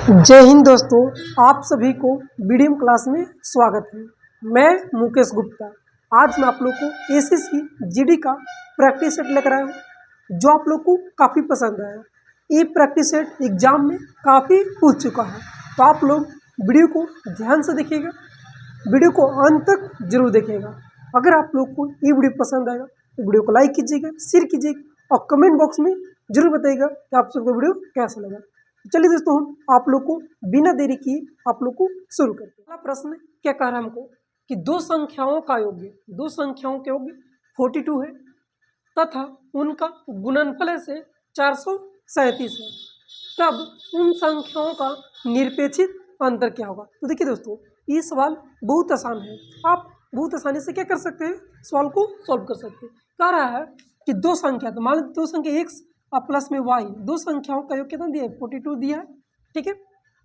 जय हिंद दोस्तों, आप सभी को बीडीएम क्लास में स्वागत है। मैं मुकेश गुप्ता। आज मैं आप लोग को एसएससी जीडी का प्रैक्टिस सेट लेकर आया हूँ जो आप लोग को काफ़ी पसंद आया। ये प्रैक्टिस सेट एग्जाम में काफ़ी पूछ चुका है, तो आप लोग वीडियो को ध्यान से देखिएगा, वीडियो को अंत तक जरूर देखिएगा। अगर आप लोग को ये वीडियो पसंद आएगा तो वीडियो को लाइक कीजिएगा, शेयर कीजिएगा और कमेंट बॉक्स में जरूर बताइएगा कि आप सबको वीडियो कैसा लगा। चलिए दोस्तों, हम आप लोग को बिना देरी किए आप लोग को शुरू करते हैं। पहला प्रश्न क्या कह रहा है हमको कि दो संख्याओं का योग 42 है तथा उनका गुणनफल से 437 है, तब उन संख्याओं का निरपेक्षित अंतर क्या होगा। तो देखिए दोस्तों, ये सवाल बहुत आसान है, आप बहुत आसानी से क्या कर सकते हैं, सवाल को सॉल्व कर सकते हैं। कह रहा है कि दो संख्या, तो मान लीजिए दो संख्या x और प्लस में y, दो संख्याओं का योग कितना दिया है, 42 दिया है, ठीक है।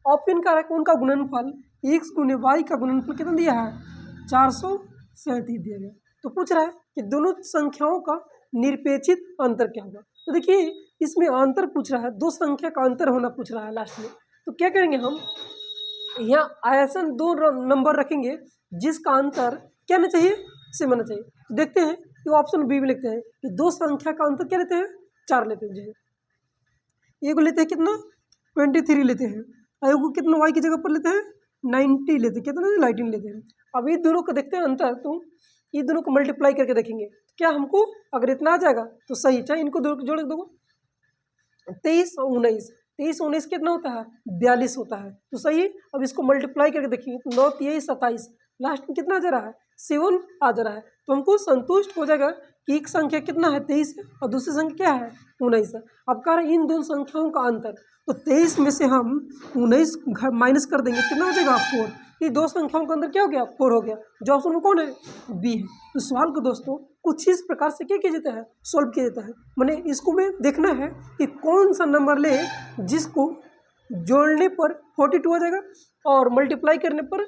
ऑप्शन का है उनका गुणनफल x गुने y का गुणनफल कितना दिया है, 437 दिया गया। तो पूछ रहा है कि दोनों संख्याओं का निरपेक्षित अंतर क्या होगा। तो देखिए इसमें अंतर पूछ रहा है, दो संख्या का अंतर होना पूछ रहा है लास्ट में। तो क्या करेंगे हम, यहाँ ऐसा दो नंबर रखेंगे जिसका अंतर क्या होना चाहिए, सेम होना चाहिए। तो देखते हैं कि ऑप्शन बी में लिखते हैं कि दो संख्या का अंतर क्या लेते हैं, 4 लेते हैं। ये को लेते हैं कितना, 23 लेते हैं, और को कितना y की जगह पर लेते हैं 90 लेते हैं, कितना 19 लेते हैं। अब ये दोनों को देखते हैं अंतर, तो ये दोनों को मल्टीप्लाई करके देखेंगे क्या हमको अगर इतना आ जाएगा तो सही, चाहे इनको जोड़ दो 23 और 19, 23 19 कितना होता है, 42 होता है, तो सही है। अब इसको मल्टीप्लाई करके देखेंगे तो 9 23 27, लास्ट में कितना आ जा रहा है, 7 आ जा रहा है। तो हमको संतुष्ट हो जाएगा कि एक संख्या कितना है 23 है और दूसरी संख्या क्या है 19 है। अब कह रहे हैं इन दोनों संख्याओं का अंतर, तो 23 में से हम 19 माइनस कर देंगे, कितना हो जाएगा 4। ये दो संख्याओं का अंतर क्या हो गया, 4 हो गया। जो ऑप्शन में कौन है, बी है। तो सवाल को दोस्तों कुछ इस प्रकार से क्या किया जाता है, सॉल्व किया जाता है। मैंने इसको में देखना है कि कौन सा नंबर ले जिसको जोड़ने पर 42 आ जाएगा और मल्टीप्लाई करने पर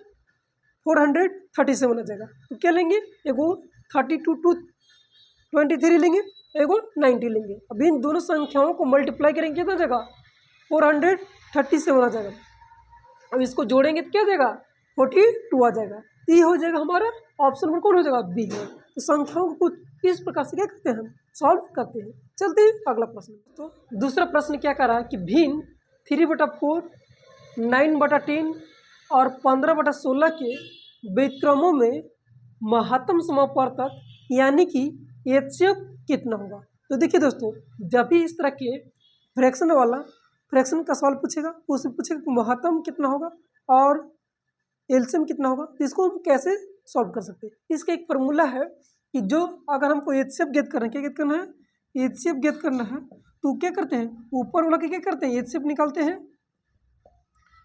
437 आ जाएगा। तो क्या लेंगे, एगो 32 टू 23 लेंगे, एगो 90 लेंगे। अब इन दोनों संख्याओं को मल्टीप्लाई करेंगे कितना जाएगा, 437 आ जाएगा। अब इसको जोड़ेंगे तो क्या जाएगा, 42 आ जाएगा। ये हो जाएगा हमारा ऑप्शन पर कौन हो जाएगा, बी है। तो संख्याओं को कुछ इस प्रकार से क्या करते हैं, हम सॉल्व करते हैं। चलते हैं अगला प्रश्न। तो दूसरा प्रश्न क्या कर रहा है कि भिन्न 3/4, 9/10 और 15/16 के व्युत्क्रमों में महत्तम समापवर्तक यानी कि एचसीएफ कितना होगा। तो देखिए दोस्तों, जब भी इस तरह के फ्रैक्शन का सवाल पूछेगा तो उसमें पूछेगा कि महत्तम कितना होगा और एलसीएम कितना होगा। तो इसको हम कैसे सॉल्व कर सकते हैं, इसका एक फार्मूला है कि जो अगर हमको एचसीएफ ज्ञात करना है, क्या ज्ञात करना है, एचसीएफ ज्ञात करना है, तो क्या करते हैं, ऊपर वाला क्या करते हैं, एचसीएफ निकालते हैं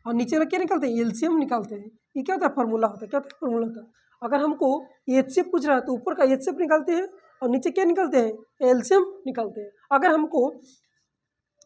और नीचे वाला क्या निकालते हैं, एलसीएम निकालते हैं। ये क्या होता है, फार्मूला होता है। क्या होता है, फार्मूला होता है। अगर हमको एचसीएफ पूछ रहा है तो ऊपर का एचसीएफ निकालते हैं और नीचे क्या निकालते हैं, एलसीएम निकालते हैं। अगर हमको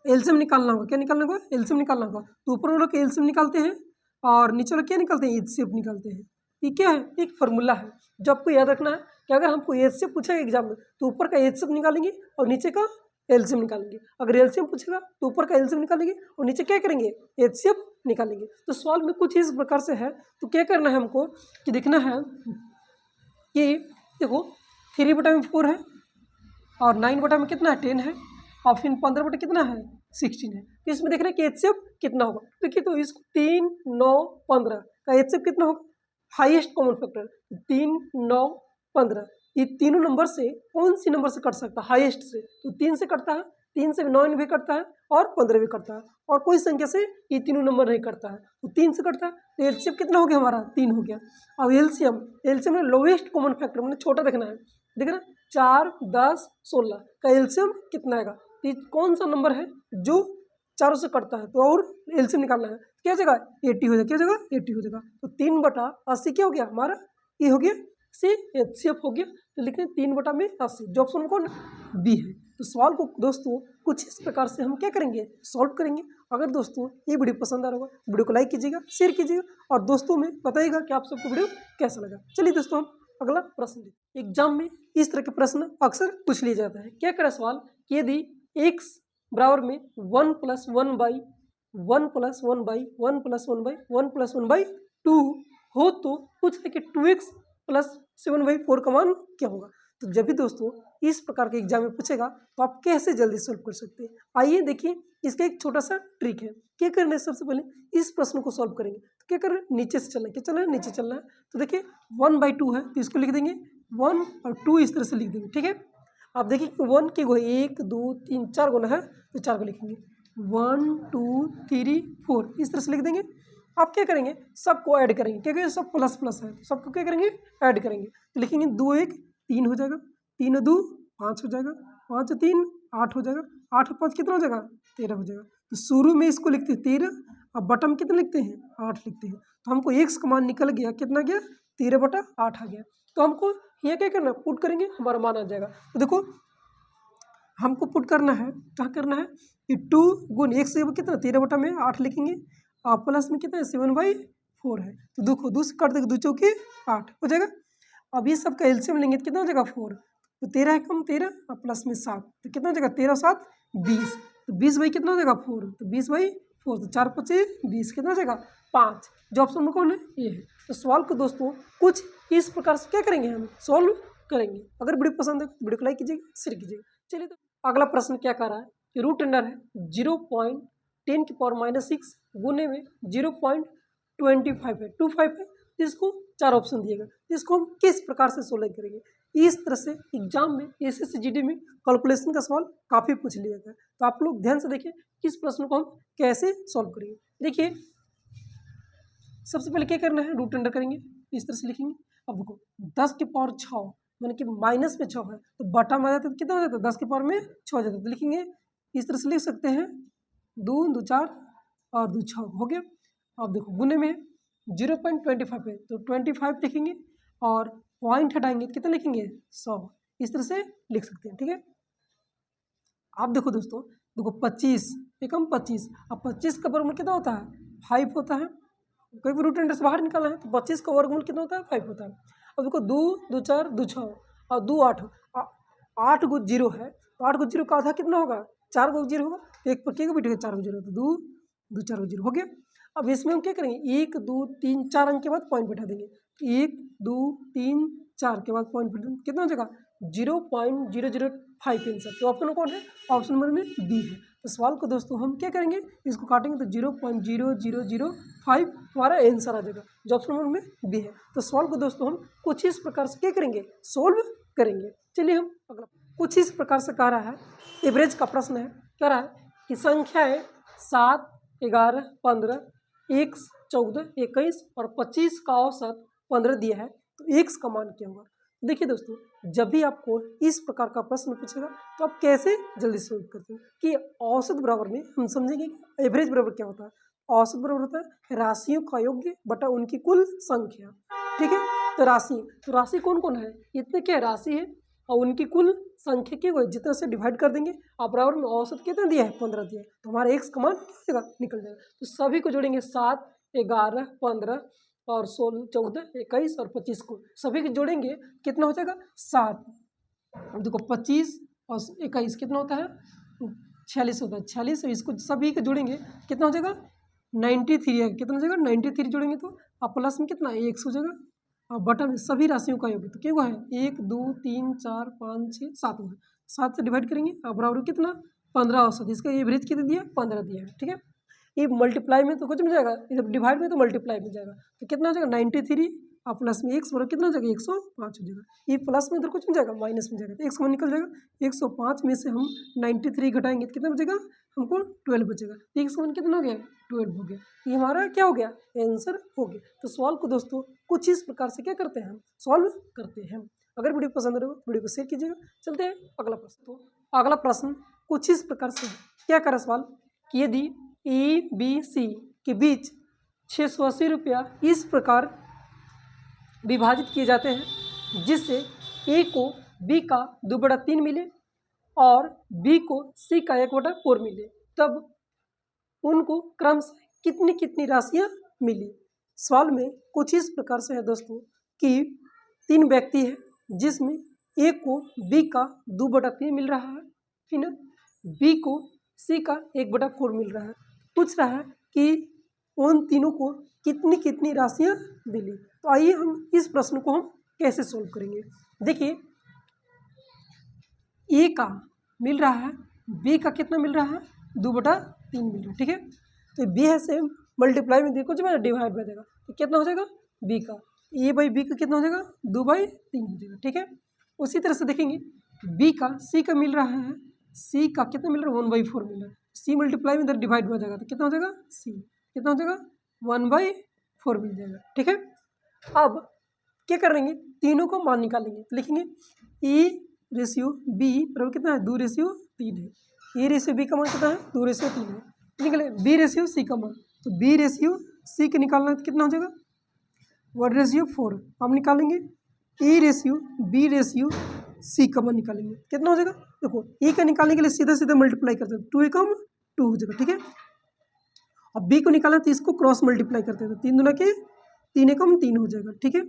एलसीएम निकालना होगा, क्या निकालना होगा, एलसीएम निकालना होगा, तो ऊपर वाला का एलसीएम निकालते हैं और नीचे वाला क्या निकालते हैं, एचसीएफ निकालते हैं। ये क्या है, एक फार्मूला है जो आपको याद रखना है कि अगर हमको एचसीएफ पूछेगा एग्जाम में तो ऊपर का एचसीएफ निकालेंगे और नीचे का एलसीएम निकालेंगे। अगर एलसीएम पूछेगा तो ऊपर का एलसीएम निकालेंगे और नीचे क्या करेंगे, एचसीएफ निकालेंगे। तो सवाल में कुछ इस प्रकार से है। तो क्या करना है हमको कि देखना है कि देखो 3/4 है और 9 में कितना है, 10 है और फिर 15 कितना है, 16 है। तो इसमें देखना है कि एचसीएफ कितना होगा। देखिए तो इसको 3 9 15 का एचसीएफ कितना होगा, हाईएस्ट कॉमन फैक्टर 3 9 15, ये तीनों नंबर से कौन सी नंबर से कट सकता है, हाईएस्ट से। तो 3 से कटता है, 3 से 9 भी कटता है और 15 भी कटता है, और कोई संख्या से ये तीनों नंबर नहीं कटता है। तो 3 से कटता है, तो एलसीएम कितना हो गया हमारा, 3 हो गया। अब एलसीएम में लोवेस्ट कॉमन फैक्टर मैंने छोटा देखना है, देखना 4 10 16 का एलसीएम कितना आएगा। तो ये कौन सा नंबर है जो चारों से कटता है, तो और एलसीएम निकालना है, क्या जगह 80 हो जाएगा, क्या जगह 80 हो जाएगा। तो 3/80 क्या हो गया हमारा, ये हो गया से एचसीएफ हो गया। तो लिखें 3/80, जो ऑप्शन कौन बी है। तो सवाल को दोस्तों कुछ इस प्रकार से हम क्या करेंगे, सॉल्व करेंगे। अगर दोस्तों ये वीडियो पसंद आ रहा होगा, वीडियो को लाइक कीजिएगा, शेयर कीजिएगा और दोस्तों में बताइएगा कि आप सबको वीडियो कैसा लगा। चलिए दोस्तों हम अगला प्रश्न देखते हैं। एग्जाम में इस तरह के प्रश्न अक्सर पूछ लिया जाता है। क्या करें सवाल कि यदि x बराबर में 1 + 1/(x 1+1/1+1/1+1/2 हो तो पूछ रहे कि 2x + 7/4 का मान क्या होगा। तो जब भी दोस्तों इस प्रकार के एग्जाम में पूछेगा तो आप कैसे जल्दी सॉल्व कर सकते हैं। आइए देखिए, इसका एक छोटा सा ट्रिक है। क्या करना है, सबसे पहले इस प्रश्न को सॉल्व करेंगे तो क्या करना है, नीचे से चलना है। क्या चलना है, नीचे चलना है। तो देखिए 1/2 है तो इसको लिख देंगे 1 और 2 इस तरह से लिख देंगे, ठीक है। आप देखिए 1 के गो 1 2 3 4 गुना है तो 4 को लिखेंगे 1 2 3 4 इस तरह से लिख देंगे। आप क्या करेंगे, सबको ऐड करेंगे क्योंकि सब प्लस प्लस है तो सबको क्या करेंगे, ऐड करेंगे। तो लिखेंगे 2 1 3 हो जाएगा, 3 2 5 हो जाएगा, 5 3 8 हो जाएगा, 8 और 5 कितना हो जाएगा, 13 हो जाएगा। तो शुरू में इसको लिखते हैं 13, अब बटन कितना लिखते हैं, 8 लिखते हैं। तो हमको एक्स का मान निकल गया, कितना गया, 13/8 आ गया। तो हमको यहाँ क्या करना है, पुट करेंगे, हमारा मान आ जाएगा। तो देखो हमको पुट करना है, क्या करना है कि 2 गुण एक से कितना 13/8 लिखेंगे और प्लस में कितना है 7/4 है। तो देखो 2 से काट देंगे, 2 चौके 8 हो जाएगा। अब ये सबका एलसीएम लेंगे तो कितना हो जाएगा 4, तो 13 है कम 13 और प्लस में 7 तो कितना हो जाएगा 13 7 20, तो 20 कितना हो जाएगा 4, तो 20/4 तो 4 5 20 कितना हो जाएगा 5। जो ऑप्शन में कौन है, ये है। तो सवाल को दोस्तों कुछ इस प्रकार से क्या करेंगे, हम सॉल्व करेंगे। अगर वीडियो पसंद है तो वीडियो को लाइक कीजिएगा, शेयर कीजिएगा। चलिए तो अगला प्रश्न क्या कह रहा है कि रूट अंडर है 0.10⁻⁶ गुने में 0.25 है, 25 है। इसको 4 ऑप्शन दिएगा, इसको हम किस प्रकार से सोल्व करेंगे। इस तरह से एग्जाम में एसएससी जीडी में कैलकुलेशन का सवाल काफ़ी पूछ लिया गया। तो आप लोग ध्यान से देखिए किस प्रश्न को हम कैसे सॉल्व करेंगे। देखिए सबसे पहले क्या करना है, रूट अंडर करेंगे, इस तरह से लिखेंगे। अब देखो 10 की पावर 6 यानी कि माइनस में 6 है तो बटा में आ जाता है तो कितना हो जाता है 10 की पावर में 6 हो जाता है। तो लिखेंगे इस तरह से लिख सकते हैं 2 2 4 और 2 6 हो गया। अब देखो गुने में 0.25 है तो 25 लिखेंगे और पॉइंट हटाएंगे कितना लिखेंगे 100, इस तरह से लिख सकते हैं, ठीक है। आप देखो दोस्तों, देखो 25 एकम 25, अब 25 का वर्गमूल कितना होता है 5 होता है। कोई भी रूट अंडर से बाहर निकालना है तो 25 का वर्गमूल कितना होता है 5 होता है। अब देखो 2 2 4 2 6 और 2 8 8 को 0 है तो 8 को 0 का आधा कितना होगा 4 को 0 होगा, तो एक पर क्या बैठेगा 4 को 0 तो 2 2 4 को 0 हो गया। अब इसमें हम क्या करेंगे 1 2 3 4 अंक के बाद पॉइंट बैठा देंगे, 1 2 3 4 के बाद पॉइंट बैठा देंगे, कितना हो जाएगा 0.005 आंसर। तो ऑप्शन कौन है, ऑप्शन नंबर में बी है। तो सवाल को दोस्तों हम क्या करेंगे, इसको काटेंगे तो 0.0005 हमारा आंसर आ जाएगा, जो ऑप्शन नंबर में बी है। तो सवाल को दोस्तों हम कुछ इस प्रकार से क्या करेंगे, सोल्व करेंगे। चलिए हम अगला कुछ इस प्रकार से कह रहा है, एवरेज का प्रश्न है, कह रहा है कि संख्याएं 7 11 15 1 14 21 और 25 का औसत 15 दिया है तो x का मान क्या होगा। देखिए दोस्तों, जब भी आपको इस प्रकार का प्रश्न पूछेगा तो आप कैसे जल्दी सोल्व करते हैं कि औसत बराबर में हम समझेंगे कि एवरेज बराबर क्या होता है। औसत बराबर होता है राशियों का योग्य बटा उनकी कुल संख्या, ठीक है। तो राशि कौन कौन है, इतने क्या राशि है और उनकी कुल संख्या क्या हुई जितना से डिवाइड कर देंगे और बराबर में औसत कितना दिया है 15 दिया है, तो हमारा एक्स का मान क्या हो जाएगा निकल जाएगा। तो सभी को जोड़ेंगे 7 11 15 और 16 14 21 और 25 को सभी को जोड़ेंगे कितना हो जाएगा 7। देखो 25 और 21 कितना होता है 46 होता है, 46 इसको सभी को जोड़ेंगे कितना हो जाएगा 93 है, कितना हो जाएगा 93 जोड़ेंगे तो अब प्लस में कितना 100 हो जाएगा और बटा में सभी राशियों का योग तो क्या हुआ है 1 2 3 4 5 6 7 हुआ है, 7 से डिवाइड करेंगे और बराबर कितना 15 औसत, इसका एवरेज कितना दिया 15 दिया है, ठीक है। ये मल्टीप्लाई में तो कुछ मिल जाएगा, इधर डिवाइड में तो मल्टीप्लाई में जाएगा तो कितना हो जाएगा 93 और प्लस में एक्स बराबर कितना हो जाएगा 105 हो जाएगा। ये प्लस में इधर कुछ मिल जाएगा माइनस में जाएगा तो एक्स निकल जाएगा 105 में से हम 93 घटाएंगे तो कितना बचेगा हमको 12 बचेगा। एक्स कितना हो गया 12 हो गया, ये हमारा क्या हो गया आंसर हो गया। तो सवाल को दोस्तों कुछ इस प्रकार से क्या करते हैं हम सॉल्व करते हैं। अगर वीडियो पसंद रहे वीडियो को शेयर कीजिएगा। चलते हैं अगला प्रश्न। तो अगला प्रश्न कुछ इस प्रकार से क्या करें सवाल कि यदि ABC के बीच 680 रुपया इस प्रकार विभाजित किए जाते हैं जिससे A को B का 2/3 मिले और B को C का 1/4 मिले, तब उनको क्रमशः कितनी कितनी राशियां मिली। सवाल में कुछ इस प्रकार से है दोस्तों कि 3 व्यक्ति हैं जिसमें A को B का 2/3 मिल रहा है, फिर B को C का 1/4 मिल रहा है। पूछ रहा है कि उन तीनों को कितनी कितनी राशियाँ मिली। तो आइए हम इस प्रश्न को हम कैसे सोल्व करेंगे। देखिए, ए का मिल रहा है, बी का कितना मिल रहा है, 2/3 मिल रहा है, ठीक है। तो बी है सेम, मल्टीप्लाई में देखो जो है डिवाइड हो जाएगा, तो कितना हो जाएगा बी का, ए बाई बी का कितना हो जाएगा 2/3 हो जाएगा, ठीक है। उसी तरह से देखेंगे बी का सी का मिल रहा है, सी का कितना मिल रहा है 1/4 मिल रहा है, सी मल्टीप्लाई में इधर डिवाइड हो जाएगा, तो कितना हो जाएगा सी कितना हो जाएगा 1/4 मिल जाएगा, ठीक है। अब क्या करेंगे, तीनों को मान निकालेंगे, तो लिखेंगे ए रेशियो बी बराबर कितना है 2/3 है, ए रेशियो बी का मान कितना है 2/3 है, निकले बी रेशियो सी का मान, तो बी रेशियो सी के निकालना है तो कितना हो जाएगा 1/4। हम निकालेंगे A ratio B ratio C का मान निकालेंगे, कितना हो जाएगा, देखो ए का निकालने के लिए सीधा सीधा मल्टीप्लाई करते हैं, 2 एकम 2 हो जाएगा, ठीक है। अब बी को निकालना तो इसको क्रॉस मल्टीप्लाई करते हैं, तो 3 दूना के 3 एकम 3 हो जाएगा, ठीक है।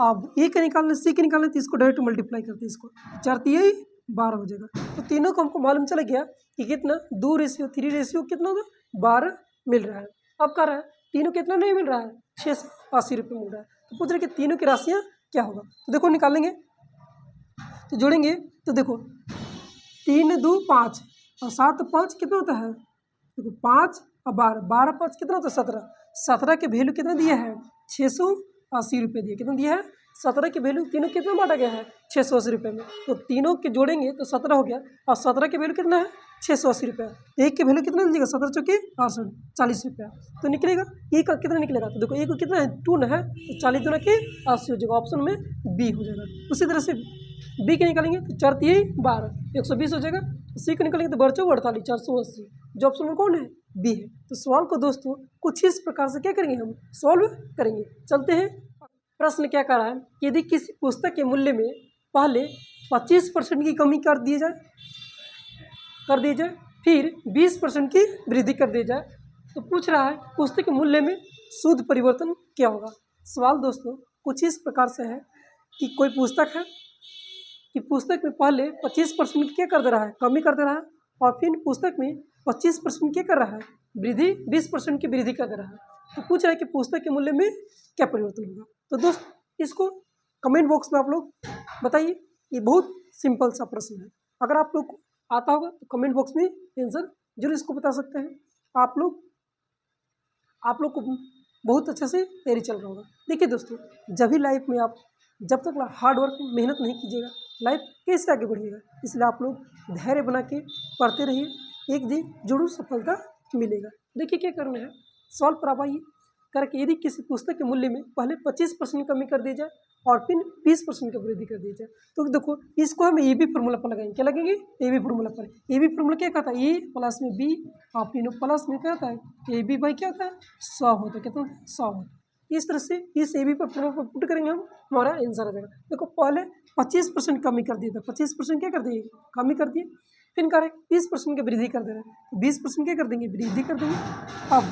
अब ए का निकालना सी के निकालना तो इसको डायरेक्ट मल्टीप्लाई करते हैं, इसको 4 3 12 हो जाएगा। तो तीनों को हमको मालूम चला गया कि कितना 2/3 रेशियो कितना होगा 12 मिल रहा है। अब कह रहा है तीनों कितना नहीं मिल रहा है 680 रुपये मिल रहा है, तो पूछ रहे कि तीनों की राशियाँ क्या होगा। तो देखो निकालेंगे, तो जोड़ेंगे, तो देखो 3 2 5 और 7 5 कितना होता है, देखो 5 और 12 12 5 कितना होता है 17, 17 के वैल्यू कितना दिया है 680 रुपये दिया, कितना दिया है 17 की वैल्यू तीनों कितना बांटा गया है 680 रुपये में, तो तीनों के जोड़ेंगे तो 17 हो गया, और 17 की वैल्यू कितना है 680 रुपये, एक की वैल्यू कितना निकलेगा 17 चौके 68 40 रुपया, तो निकलेगा ए का कितना निकलेगा, तो देखो ए को कितना है 2 है, तो 40 दूना के 80 हो जाएगा, ऑप्शन में बी हो जाएगा। उसी तरह से बी के निकालेंगे तो 4 3 12 120 हो जाएगा, सी को निकालेंगे तो 12 48 480, जो ऑप्शन में कौन है बी है। तो सवाल को दोस्तों कुछ इस प्रकार से क्या करेंगे हम सॉल्व करेंगे। चलते हैं, प्रश्न क्या कर रहा है, यदि किसी पुस्तक के मूल्य में पहले 25% की कमी कर दी जाए फिर 20% की वृद्धि कर दी जाए, तो पूछ रहा है पुस्तक के मूल्य में शुद्ध परिवर्तन क्या होगा। सवाल दोस्तों कुछ इस प्रकार से है कि कोई पुस्तक है कि पुस्तक में पहले 25% क्या कर दे रहा है कमी कर दे रहा है, और फिर पुस्तक में 25% क्या कर रहा है वृद्धि 20% की वृद्धि कर दे रहा है, तो पूछ रहा है कि पुस्तक के मूल्य में क्या परिवर्तन होगा। तो दोस्त इसको कमेंट बॉक्स में आप लोग बताइए, ये बहुत सिंपल सा प्रश्न है, अगर आप लोग को आता होगा तो कमेंट बॉक्स में आंसर जरूर इसको बता सकते हैं। आप लोग को बहुत अच्छे से तैयारी चल रहा होगा। देखिए दोस्तों, जब भी लाइफ में आप जब तक हार्ड वर्क मेहनत नहीं कीजिएगा लाइफ कैसे आगे बढ़ेगा, इसलिए आप लोग धैर्य बना के पढ़ते रहिए, एक दिन जरूर सफलता मिलेगा। देखिए क्या करना है, सॉल्व पर आप आइए करके, यदि किसी पुस्तक के मूल्य में पहले 25% कमी कर दी जाए और फिर 20% की वृद्धि कर दी जाए, तो देखो इसको हम ए बी फॉर्मूला पर लगाएंगे, क्या लगेंगे ए बी फॉर्मूला पर। ए बी फॉर्मूला क्या कहता है, ए प्लस में बी और फिर प्लस में क्या होता है ए बी बाई क्या होता है 100 होता है, कितना 100 होता है। इस तरह से इस ए बी पर फॉर्मूला पर पुट करेंगे हम, हमारा आंसर आ जाएगा। देखो पहले 25% कमी कर दिया था, 25% क्या कर दिए कमी कर दिए, फिर करें 20% की वृद्धि कर दे रहे हैं, 20% क्या कर देंगे वृद्धि कर देंगे। अब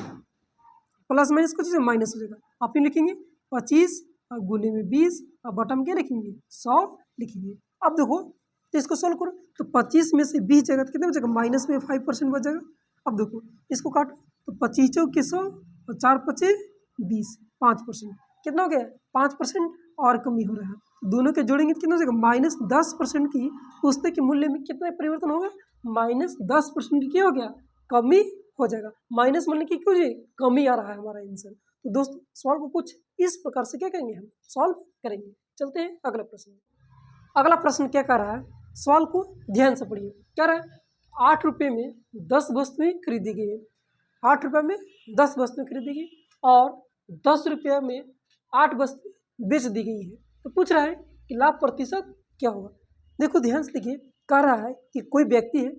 प्लस माइनस कुछ माइनस हो जाएगा, आप फिर लिखेंगे 25 और गुने में 20 और बटम क्या लिखेंगे 100 लिखेंगे। अब देखो तो इसको सोल्व करो, तो 25 में से 20 जाएगा तो कितना बचेगा माइनस में 5% बच जाएगा। अब देखो इसको काटो तो 25 के 100 और 4 5 20 5% कितना हो गया 5% और कमी हो रहा है, दोनों के जोड़ेंगे तो कितना हो जाएगा -10% की पुस्तक के मूल्य में कितना परिवर्तन होगा -10% की क्या हो गया कमी हो जाएगा। माइनस मतलब कि क्यों जी कमी आ रहा है हमारा आंसर। तो दोस्तों सवाल को कुछ इस प्रकार से क्या करेंगे हम सॉल्व करेंगे। चलते हैं अगला प्रश्न। अगला प्रश्न क्या कर रहा है, सवाल को ध्यान से पढ़िए। क्या रहा है 8 रुपये में 10 वस्तुएं खरीदी गई है, 8 रुपये में 10 वस्तुएं खरीदी गई और 10 रुपये में 8 वस्तुएं बेच दी गई है, तो पूछ रहा है कि लाभ प्रतिशत क्या होगा। देखो ध्यान से देखिए, कह रहा है कि कोई व्यक्ति है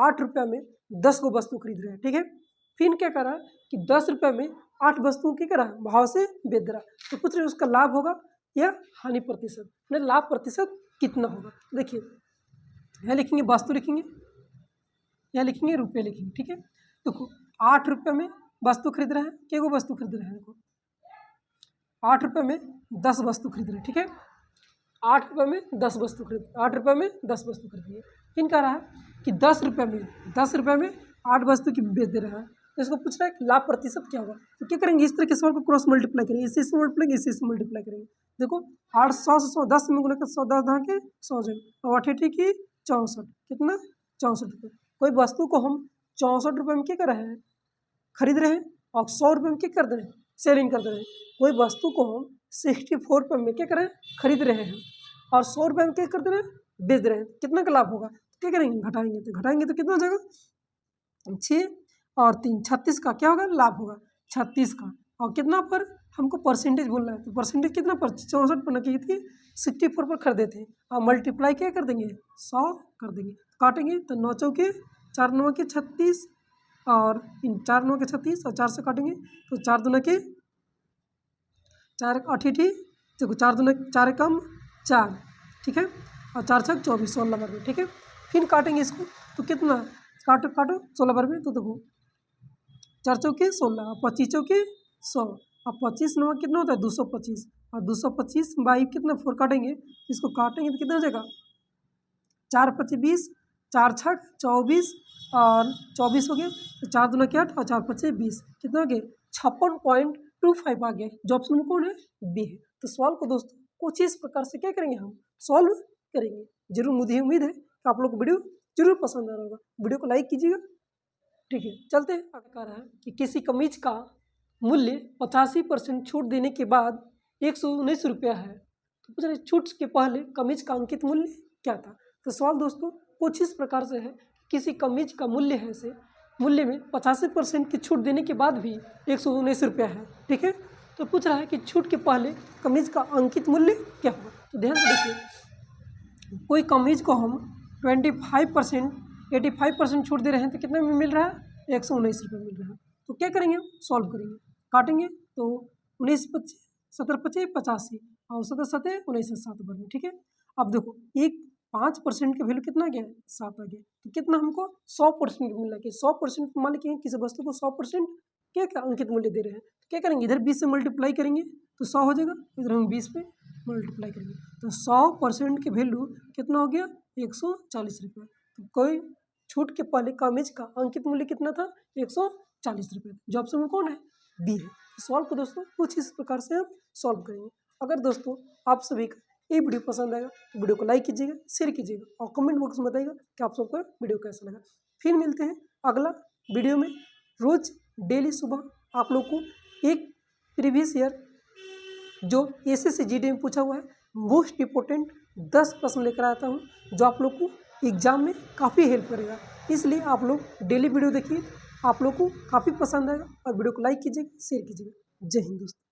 8 रुपये में 10 को वस्तु खरीद रहा है, ठीक है। फिर क्या कर रहा है कि 10 रुपये में 8 वस्तुओं की क्या रहा है भाव से बेच रहा है, तो पूछ रहे उसका लाभ होगा या हानि प्रतिशत, मतलब लाभ प्रतिशत कितना होगा। देखिए यहाँ लिखेंगे वस्तु लिखेंगे, यहाँ लिखेंगे रुपये लिखेंगे, ठीक है। देखो 8 रुपये में वस्तु खरीद रहा है, क्या वो वस्तु खरीद रहा है, देखो 8 रुपये में 10 वस्तु खरीद रहे हैं, ठीक है। 8 रुपये में 10 वस्तु खरीद 8 रुपये में 10 वस्तु खरीदी है। फिर कह रहा है कि 10 रुपये में 8 वस्तु की बेच दे रहा है, तो इसको पूछ रहा है कि लाभ प्रतिशत क्या होगा। तो क्या करेंगे, इस तरह के सवाल को क्रॉस मल्टीप्लाई करेंगे, इसी से मल्टीप्लाई इसी से मल्टीप्लाई करेंगे। देखो 8 100 से 100 10 में गुना कर 100 10 के 100 जाएगा और 8 की 64 कितना 64 रुपये। कोई वस्तु को हम 64 रुपये में क्या कर रहे हैं, खरीद रहे हैं और 100 रुपये में क्या कर रहे हैं, सेलिंग कर दे रहे हैं। कोई वस्तु को हम 64 रुपये में क्या कर रहे हैं, खरीद रहे हैं और 100 रुपये में क्या कर दे रहे हैं, बेच रहे हैं। कितना का लाभ होगा, क्या करेंगे, घटाएंगे तो कितना हो जाएगा, 6 और 3 36 का क्या होगा, लाभ होगा 36 का। और कितना पर हमको परसेंटेज बोलना है, तो परसेंटेज कितना पर 64 पर की थी 64 पर खरीदे थे और मल्टीप्लाई क्या कर देंगे 100 कर देंगे। काटेंगे तो 9 चौके 4 9 के 36 और इन 4 9 के 36 और 4 से काटेंगे तो 4 दूना के 4 अठी देखो 4 दूना 4 कम 4, ठीक है, और 4 छक 24 16 बार में, ठीक है। फिर काटेंगे इसको तो कितना, काटो 16 बार में, तो देखो 4 चौके 16 और 25 चौके 100 और 25 9 कितना होता है 225 और 225 बाई कितना 4 काटेंगे, इसको काटेंगे तो कितना हो जाएगा 4 25 20 4 छक 24 और 24 हो गया तो 4 दूना के 8 और 4 25 20 कितना हो गया 56.25 आ गया। जो ऑप्शन में कौन है, बी है। तो सवाल को दोस्तों कुछ इस प्रकार से क्या करेंगे, हम सॉल्व करेंगे। जरूर मुझे उम्मीद है कि आप लोग को वीडियो जरूर पसंद आ रहा होगा। वीडियो को लाइक कीजिएगा, ठीक है। चलते हैं, आगे कह रहा है कि किसी कमीज का मूल्य 85% छूट देने के बाद 119 रुपया है। तो पूछ रहे छूट के पहले कमीज का अंकित मूल्य क्या था। तो सवाल दोस्तों कुछ इस प्रकार से है, किसी कमीज का मूल्य है से मूल्य में 85% की छूट देने के बाद भी 119 रुपया है, ठीक है। तो पूछ रहा है कि छूट के पहले कमीज का अंकित मूल्य क्या होगा। तो ध्यान से देखिए, कोई कमीज को हम 25% 85% छूट दे रहे हैं तो कितने में मिल रहा है, 119 रुपये मिल रहा है। तो क्या करेंगे, हम सॉल्व करेंगे, काटेंगे तो 19 25 17 25 85 और 17 7 19 7 बार में, ठीक है। अब देखो एक 5% का वैल्यू कितना गया, 7 आ गया। तो कितना हमको 100% मिलना है, 100% मान लीजिए किसी वस्तु को 100% क्या क्या अंकित मूल्य दे रहे हैं। तो क्या करेंगे, इधर 20 से मल्टीप्लाई करेंगे तो 100 हो जाएगा, इधर हम 20 पे मल्टीप्लाई करेंगे तो 100% की वैल्यू कितना हो गया 140 रुपये। तो कोई छूट के पहले कमीज का अंकित मूल्य कितना था, 140 रुपये। जो ऑप्शन में कौन है, बी है। सवाल को दोस्तों कुछ इस प्रकार से हम सॉल्व करेंगे। अगर दोस्तों आप सभी का ये वीडियो पसंद आएगा तो वीडियो को लाइक कीजिएगा, शेयर कीजिएगा और कमेंट बॉक्स में बताइएगा कि आप सबको वीडियो कैसा लगा। फिर मिलते हैं अगला वीडियो में। रोज डेली सुबह आप लोग को एक प्रीवियस ईयर जो एसएससी जीडी में पूछा हुआ है मोस्ट इम्पोर्टेंट 10 प्रश्न लेकर आता हूँ, जो आप लोग को एग्जाम में काफ़ी हेल्प करेगा। इसलिए आप लोग डेली वीडियो देखिए, आप लोग को काफ़ी पसंद आएगा और वीडियो को लाइक कीजिएगा, शेयर कीजिएगा। जय हिंद दोस्तों।